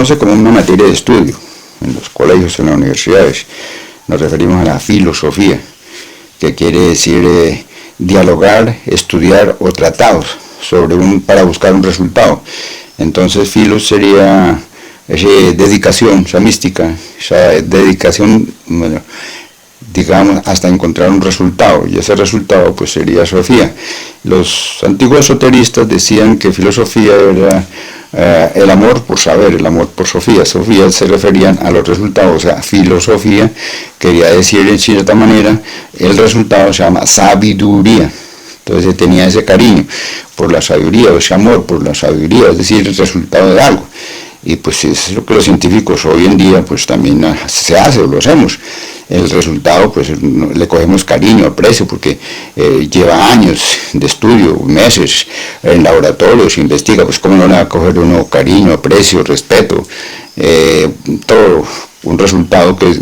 conoce como una materia de estudio en los colegios, en las universidades. Nos referimos a la filosofía, que quiere decir dialogar, estudiar o tratados para buscar un resultado. Entonces, filos sería esa dedicación, esa mística, esa dedicación, bueno, digamos, hasta encontrar un resultado, y ese resultado pues sería Sofía. Los antiguos esoteristas decían que filosofía era el amor por saber, el amor por Sofía. Sofía se referían a los resultados, o sea, filosofía quería decir en cierta manera, el resultado se llama sabiduría. Entonces tenía ese cariño por la sabiduría, o ese amor por la sabiduría, es decir, el resultado de algo. Y pues es lo que los científicos hoy en día pues también se hace, o lo hacemos. El resultado pues le cogemos cariño, aprecio, porque lleva años de estudio, meses en laboratorios, investiga, pues cómo no le va a coger uno cariño, aprecio, respeto, todo un resultado que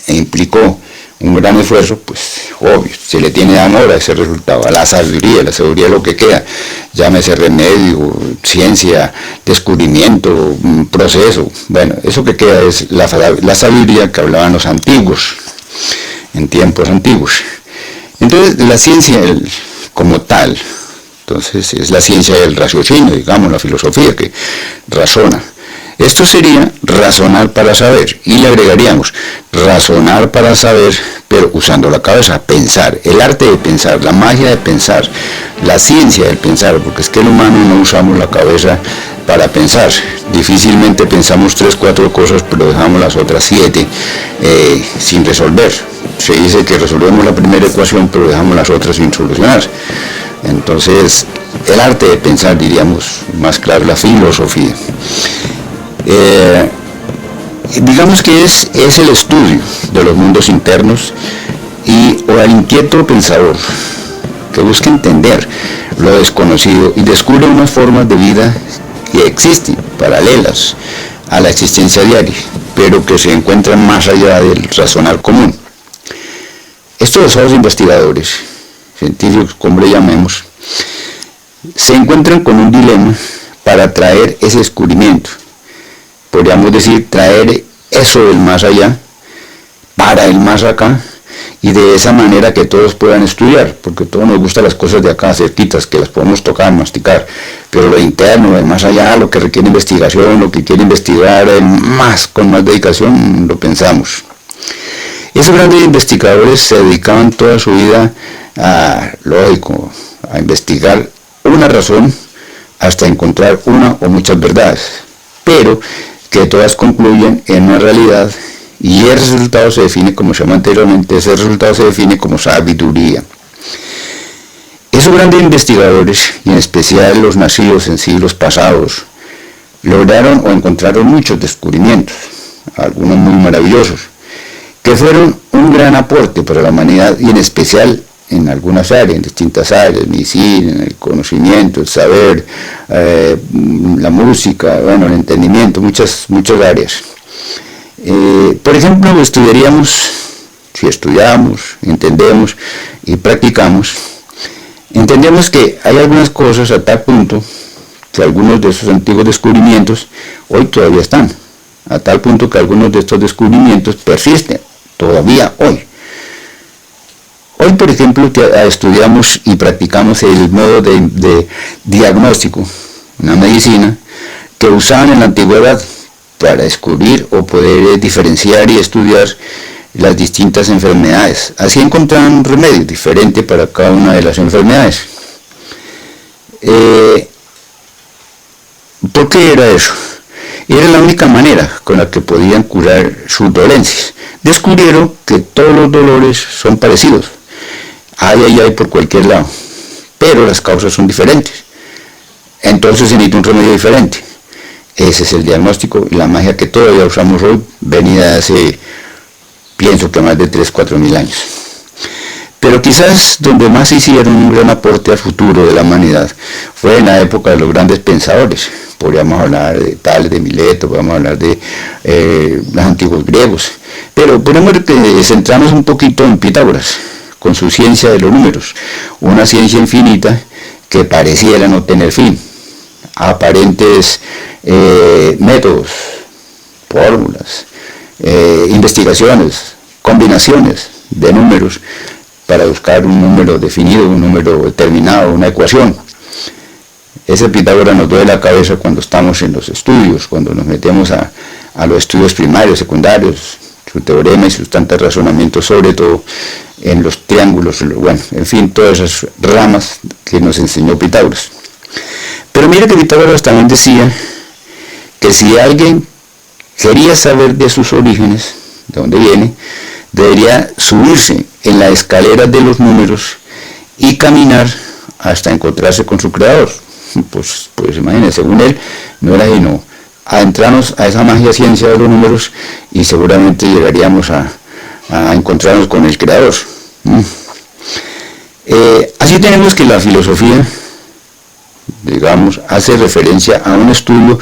implicó un gran esfuerzo, pues obvio, se le tiene amor a ese resultado, a la sabiduría es lo que queda, llámese remedio, ciencia, descubrimiento, proceso, bueno, eso que queda es la sabiduría que hablaban los antiguos, en tiempos antiguos. Entonces, la ciencia como tal, entonces es la ciencia del raciocinio, digamos, la filosofía que razona. Esto sería razonar para saber, y le agregaríamos razonar para saber, pero usando la cabeza, pensar, el arte de pensar, la magia de pensar, la ciencia del pensar, porque es que el humano no usamos la cabeza para pensar, difícilmente pensamos 3, 4 cosas, pero dejamos las otras 7 sin resolver. Se dice que resolvemos la primera ecuación, pero dejamos las otras sin solucionar. Entonces, el arte de pensar, diríamos más claro, la filosofía. Digamos que es el estudio de los mundos internos o al inquieto pensador que busca entender lo desconocido y descubre unas formas de vida que existen, paralelas a la existencia diaria, pero que se encuentran más allá del razonar común. Estos dos investigadores, científicos como le llamemos, se encuentran con un dilema para traer ese descubrimiento. Podríamos decir, traer eso del más allá para el más acá, y de esa manera que todos puedan estudiar, porque a todos nos gustan las cosas de acá cerquitas, que las podemos tocar, masticar, pero lo interno, el más allá, lo que requiere investigación, lo que quiere investigar con más dedicación, lo pensamos. Esos grandes investigadores se dedicaban toda su vida a investigar una razón hasta encontrar una o muchas verdades, pero que todas concluyen en una realidad, y ese resultado se define, como se llama anteriormente, ese resultado se define como sabiduría. Esos grandes investigadores, y en especial los nacidos en siglos pasados, lograron o encontraron muchos descubrimientos, algunos muy maravillosos, que fueron un gran aporte para la humanidad, y en especial en algunas áreas, en distintas áreas, medicina, el conocimiento, el saber, la música, bueno, el entendimiento, muchas áreas. Por ejemplo, si estudiamos, entendemos y practicamos, entendemos que hay algunas cosas a tal punto que algunos de esos antiguos descubrimientos hoy todavía están, a tal punto que algunos de estos descubrimientos persisten todavía hoy. Hoy, por ejemplo, estudiamos y practicamos el modo de diagnóstico, una medicina que usaban en la antigüedad para descubrir o poder diferenciar y estudiar las distintas enfermedades. Así encontraban un remedio diferente para cada una de las enfermedades. ¿Por qué era eso? Era la única manera con la que podían curar sus dolencias. Descubrieron que todos los dolores son parecidos. Hay por cualquier lado, pero las causas son diferentes, entonces se necesita un remedio diferente. Ese es el diagnóstico y la magia que todavía usamos hoy, venida hace, pienso que más de 3.000-4.000 años. Pero quizás donde más hicieron un gran aporte al futuro de la humanidad fue en la época de los grandes pensadores. Podríamos hablar de Tales de Mileto, podríamos hablar de los antiguos griegos, pero podemos centrarnos un poquito en Pitágoras, con su ciencia de los números, una ciencia infinita que pareciera no tener fin, aparentes métodos, fórmulas, investigaciones, combinaciones de números para buscar un número definido, un número determinado, una ecuación. Ese Pitágoras nos duele la cabeza cuando estamos en los estudios, cuando nos metemos a los estudios primarios, secundarios, su teorema y sus tantos razonamientos, sobre todo en los triángulos, bueno, en fin, todas esas ramas que nos enseñó Pitágoras. Pero mire que Pitágoras también decía que si alguien quería saber de sus orígenes, de dónde viene, debería subirse en la escalera de los números y caminar hasta encontrarse con su creador. Pues imagínense, según él, no era sino adentrarnos a esa magia ciencia de los números y seguramente llegaríamos a encontrarnos con el creador. Así tenemos que la filosofía, digamos, hace referencia a un estudio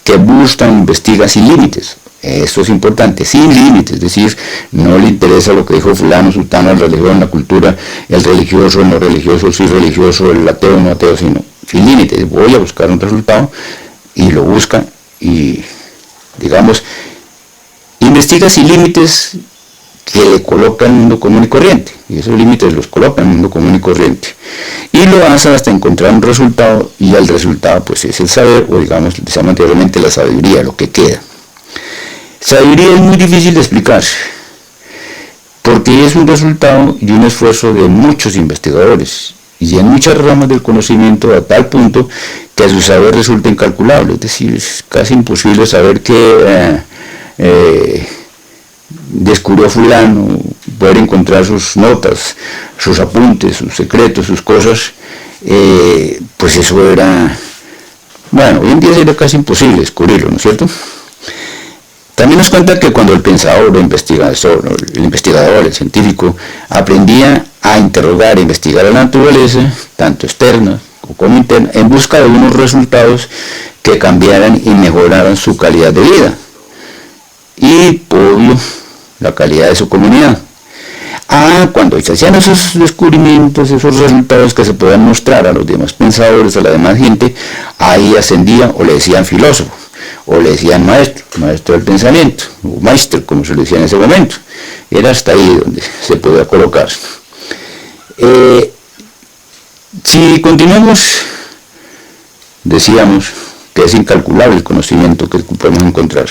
que busca, investiga sin límites. Esto es importante, sin límites, es decir, no le interesa lo que dijo fulano, sultano, la religión, la cultura, el religioso, el no religioso, el sí religioso, el ateo, no ateo, sino sin límites. Voy a buscar un resultado y lo busca y, digamos, investiga sin límites que le coloca en el mundo común y corriente, y esos límites los coloca en el mundo común y corriente, y lo hace hasta encontrar un resultado, y el resultado pues es el saber, o digamos, se llama anteriormente la sabiduría, lo que queda. Sabiduría es muy difícil de explicar, porque es un resultado y un esfuerzo de muchos investigadores, y en muchas ramas del conocimiento, a tal punto que su saber resulta incalculable, es decir, es casi imposible saber qué descubrió fulano, poder encontrar sus notas, sus apuntes, sus secretos, sus cosas, pues eso era, bueno, hoy en día sería casi imposible descubrirlo, ¿no es cierto? También nos cuenta que cuando el pensador, el investigador, el científico, aprendía a interrogar e investigar a la naturaleza, tanto externa como interna, en busca de unos resultados que cambiaran y mejoraran su calidad de vida y, obvio, la calidad de su comunidad. Cuando se hacían esos descubrimientos, esos resultados que se podían mostrar a los demás pensadores, a la demás gente, ahí ascendía o le decían filósofo, o le decían maestro del pensamiento, o maestro, como se le decía en ese momento. Era hasta ahí donde se podía colocar. Si continuamos, decíamos que es incalculable el conocimiento que podemos encontrar.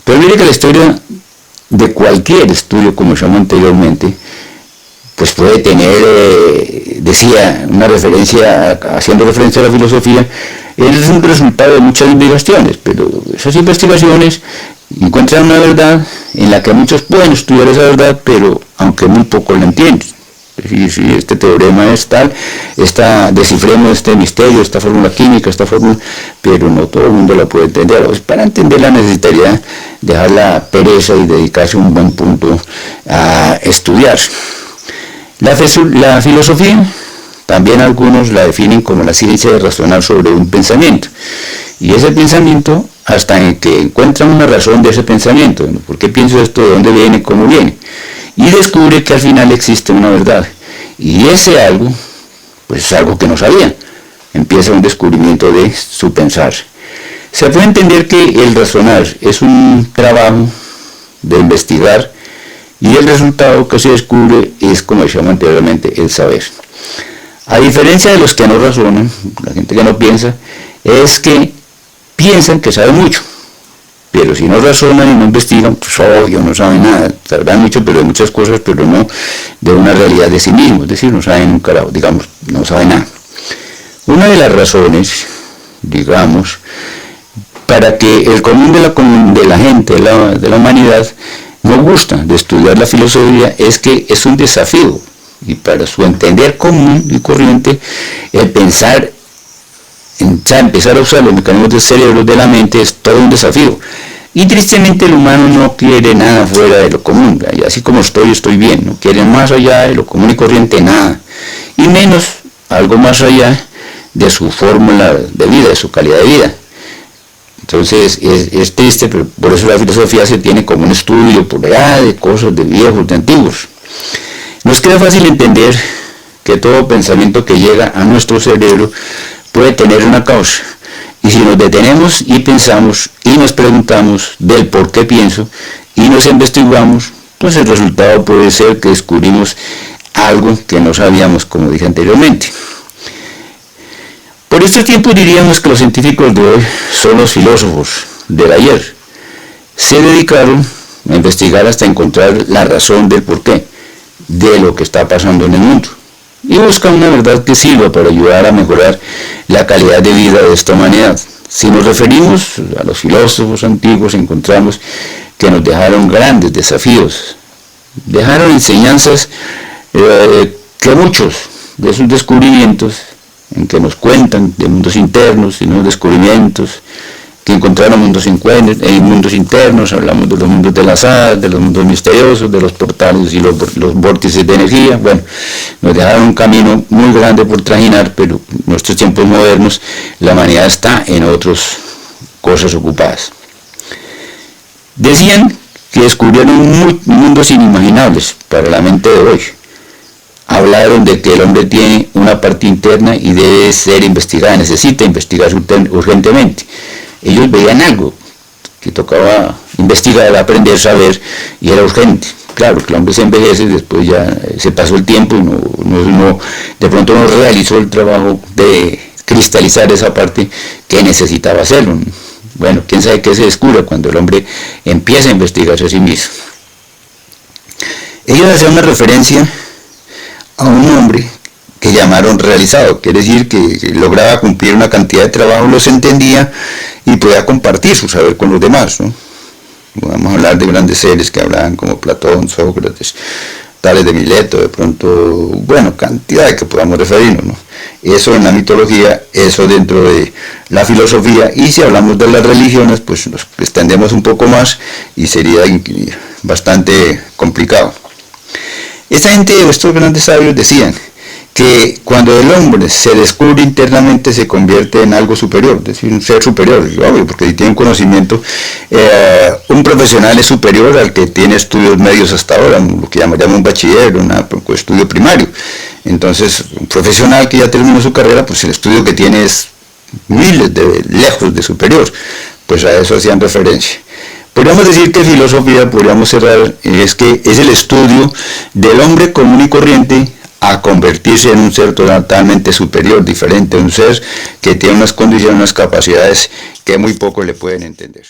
Pero mire que la historia de cualquier estudio, como llamó anteriormente, pues puede tener, decía, una referencia, haciendo referencia a la filosofía, es un resultado de muchas investigaciones, pero esas investigaciones encuentran una verdad en la que muchos pueden estudiar esa verdad, pero aunque muy poco la entienden. Es decir, si este teorema es tal, descifremos este misterio, esta fórmula química, esta fórmula, pero no todo el mundo la puede entender. Pues para entenderla necesitaría dejar la pereza y dedicarse un buen punto a estudiar. La filosofía, también algunos la definen como la ciencia de razonar sobre un pensamiento. Y ese pensamiento, hasta en que encuentran una razón de ese pensamiento, ¿no? ¿Por qué pienso esto? ¿De dónde viene? ¿Cómo viene? Y descubre que al final existe una verdad. Y ese algo, pues es algo que no sabía. Empieza un descubrimiento de su pensar. Se puede entender que el razonar es un trabajo de investigar y el resultado que se descubre es, como decíamos anteriormente, el saber. A diferencia de los que no razonan, la gente que no piensa, es que piensan que saben mucho. Pero si no razonan y no investigan, pues obvio, no saben nada. Sabrán mucho, pero de muchas cosas, pero no de una realidad de sí mismos. Es decir, no saben un carajo, digamos, no saben nada. Una de las razones, digamos, para que el común de la gente, de la humanidad, no gusta de estudiar la filosofía, es que es un desafío. Y para su entender común y corriente, el pensar, empezar a usar los mecanismos del cerebro, de la mente, es todo un desafío. Y tristemente el humano no quiere nada fuera de lo común. Y así como estoy bien. No quiere más allá de lo común y corriente nada. Y menos algo más allá de su fórmula de vida, de su calidad de vida. Entonces es triste, pero por eso la filosofía se tiene como un estudio por allá de cosas de viejos, de antiguos. Nos queda fácil entender que todo pensamiento que llega a nuestro cerebro puede tener una causa, Y si nos detenemos y pensamos y nos preguntamos del por qué pienso y nos investigamos, pues el resultado puede ser que descubrimos algo que no sabíamos, como dije anteriormente. Por estos tiempos diríamos que los científicos de hoy son los filósofos del ayer. Se dedicaron a investigar hasta encontrar la razón del porqué de lo que está pasando en el mundo y buscan una verdad que sirva para ayudar a mejorar la calidad de vida de esta humanidad. Si nos referimos a los filósofos antiguos, encontramos que nos dejaron grandes desafíos, dejaron enseñanzas que muchos de sus descubrimientos, en que nos cuentan de mundos internos y nuevos descubrimientos, que encontraron mundos internos, hablamos de los mundos de las hadas, de los mundos misteriosos, de los portales y los vórtices de energía. Bueno, nos dejaron un camino muy grande por trajinar, pero en nuestros tiempos modernos la humanidad está en otras cosas ocupadas. Decían que descubrieron mundos inimaginables para la mente de hoy. Hablaron de que el hombre tiene una parte interna y debe ser investigada, necesita investigarse urgentemente. Ellos veían algo que tocaba investigar, aprender, saber, y era urgente. Claro, que el hombre se envejece, después ya se pasó el tiempo y de pronto no realizó el trabajo de cristalizar esa parte que necesitaba hacerlo. Bueno, quién sabe qué se descubre cuando el hombre empieza a investigarse a sí mismo. Ellos hacían una referencia a un hombre que llamaron realizado, quiere decir que lograba cumplir una cantidad de trabajo, los entendía y podía compartir su saber con los demás, ¿no? Vamos a hablar de grandes seres que hablaban como Platón, Sócrates, Tales de Mileto, de pronto, bueno, cantidad de que podamos referirnos, ¿no? Eso en la mitología, eso dentro de la filosofía, y si hablamos de las religiones, pues nos extendemos un poco más y sería bastante complicado. Esta gente, estos grandes sabios decían que cuando el hombre se descubre internamente se convierte en algo superior, es decir, un ser superior, obvio, porque si tiene un conocimiento, un profesional es superior al que tiene estudios medios hasta ahora, lo que llama un bachiller, un estudio primario. Entonces, un profesional que ya terminó su carrera, pues el estudio que tiene es miles de lejos de superior, pues a eso hacían referencia. Podríamos decir que filosofía, podríamos cerrar, es el estudio del hombre común y corriente a convertirse en un ser totalmente superior, diferente, un ser que tiene unas condiciones, unas capacidades que muy pocos le pueden entender.